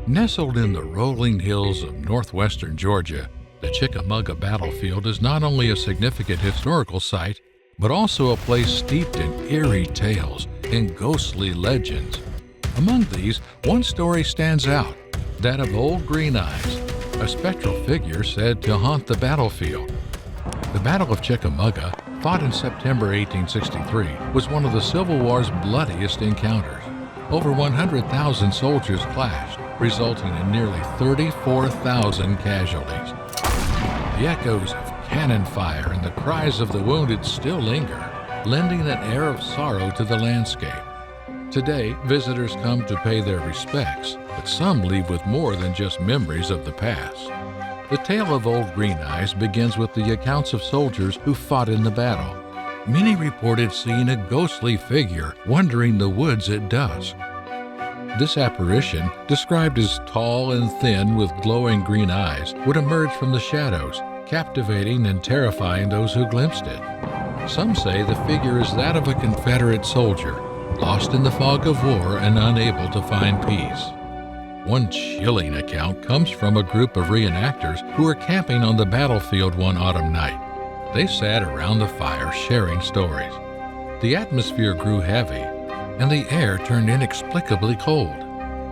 Nestled in the rolling hills of northwestern Georgia, the Chickamauga battlefield is not only a significant historical site, but also a place steeped in eerie tales and ghostly legends. Among these, one story stands out, that of Old Green Eyes, a spectral figure said to haunt the battlefield. The Battle of Chickamauga, fought in September 1863, was one of the Civil War's bloodiest encounters. Over 100,000 soldiers clashed, resulting in nearly 34,000 casualties. The echoes of cannon fire and the cries of the wounded still linger, lending an air of sorrow to the landscape. Today, visitors come to pay their respects, but some leave with more than just memories of the past. The tale of Old Green Eyes begins with the accounts of soldiers who fought in the battle. Many reported seeing a ghostly figure wandering the woods at dusk. This apparition, described as tall and thin with glowing green eyes, would emerge from the shadows, captivating and terrifying those who glimpsed it. Some say the figure is that of a Confederate soldier, lost in the fog of war and unable to find peace. One chilling account comes from a group of reenactors who were camping on the battlefield one autumn night. They sat around the fire sharing stories. The atmosphere grew heavy, and the air turned inexplicably cold.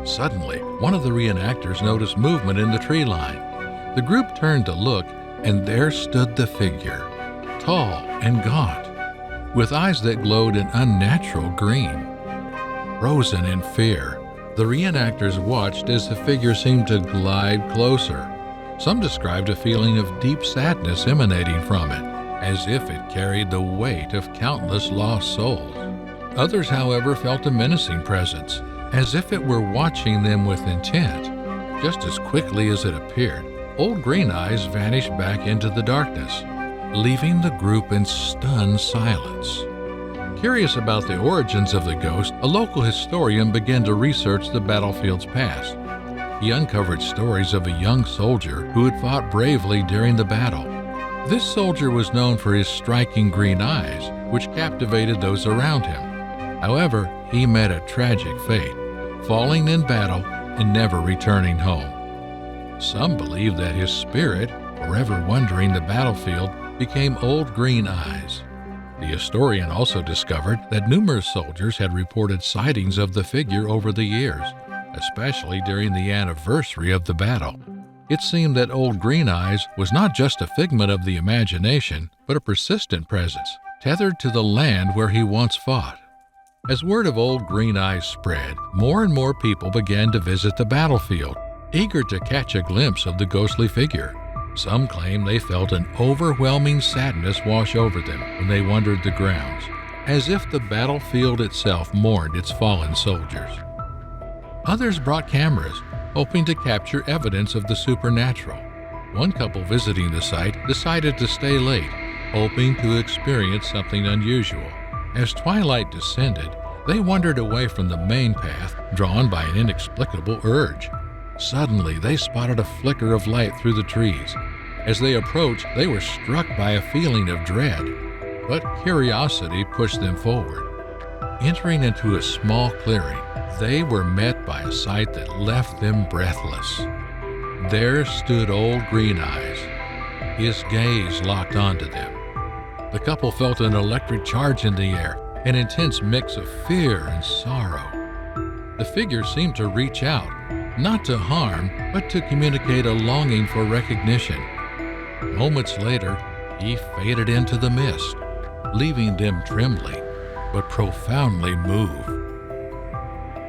Suddenly, one of the reenactors noticed movement in the tree line. The group turned to look, and there stood the figure, tall and gaunt, with eyes that glowed an unnatural green. Frozen in fear, the reenactors watched as the figure seemed to glide closer. Some described a feeling of deep sadness emanating from it, as if it carried the weight of countless lost souls. Others, however, felt a menacing presence, as if it were watching them with intent. Just as quickly as it appeared, Old Green Eyes vanished back into the darkness, leaving the group in stunned silence. Curious about the origins of the ghost, a local historian began to research the battlefield's past. He uncovered stories of a young soldier who had fought bravely during the battle. This soldier was known for his striking green eyes, which captivated those around him. However, he met a tragic fate, falling in battle and never returning home. Some believe that his spirit, forever wandering the battlefield, became Old Green Eyes. The historian also discovered that numerous soldiers had reported sightings of the figure over the years, especially during the anniversary of the battle. It seemed that Old Green Eyes was not just a figment of the imagination, but a persistent presence, tethered to the land where he once fought. As word of Old Green Eyes spread, more and more people began to visit the battlefield, eager to catch a glimpse of the ghostly figure. Some claim they felt an overwhelming sadness wash over them when they wandered the grounds, as if the battlefield itself mourned its fallen soldiers. Others brought cameras, hoping to capture evidence of the supernatural. One couple visiting the site decided to stay late, hoping to experience something unusual. As twilight descended, they wandered away from the main path, drawn by an inexplicable urge. Suddenly, they spotted a flicker of light through the trees. As they approached, they were struck by a feeling of dread, but curiosity pushed them forward. Entering into a small clearing, they were met by a sight that left them breathless. There stood Old Green Eyes, his gaze locked onto them. The couple felt an electric charge in the air, an intense mix of fear and sorrow. The figure seemed to reach out, not to harm, but to communicate a longing for recognition. Moments later, he faded into the mist, leaving them trembling, but profoundly moved.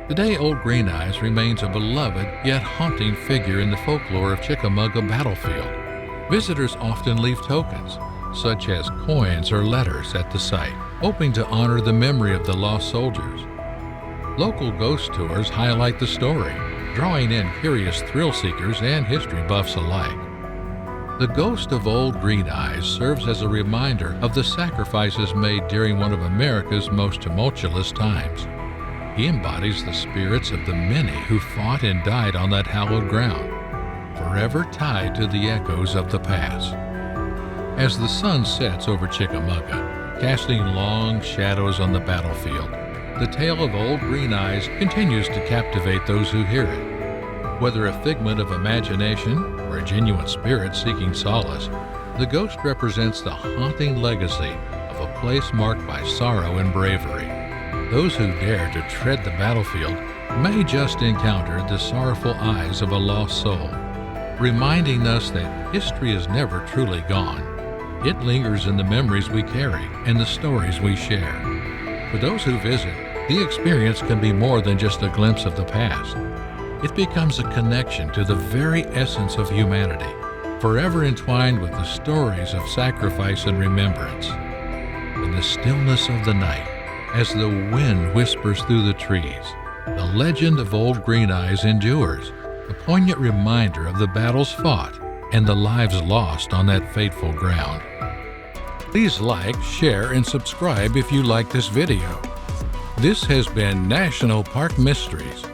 Today, Old Green Eyes remains a beloved yet haunting figure in the folklore of Chickamauga battlefield. Visitors often leave tokens, such as coins or letters, at the site, hoping to honor the memory of the lost soldiers. Local ghost tours highlight the story, drawing in curious thrill seekers and history buffs alike. The ghost of Old Green Eyes serves as a reminder of the sacrifices made during one of America's most tumultuous times. He embodies the spirits of the many who fought and died on that hallowed ground, forever tied to the echoes of the past. As the sun sets over Chickamauga, casting long shadows on the battlefield, the tale of Old Green Eyes continues to captivate those who hear it. Whether a figment of imagination or a genuine spirit seeking solace, the ghost represents the haunting legacy of a place marked by sorrow and bravery. Those who dare to tread the battlefield may just encounter the sorrowful eyes of a lost soul, reminding us that history is never truly gone. It lingers in the memories we carry and the stories we share. For those who visit, the experience can be more than just a glimpse of the past. It becomes a connection to the very essence of humanity, forever entwined with the stories of sacrifice and remembrance. In the stillness of the night, as the wind whispers through the trees, the legend of Old Green Eyes endures, a poignant reminder of the battles fought and the lives lost on that fateful ground. Please like, share, and subscribe if you like this video. This has been National Park Mysteries.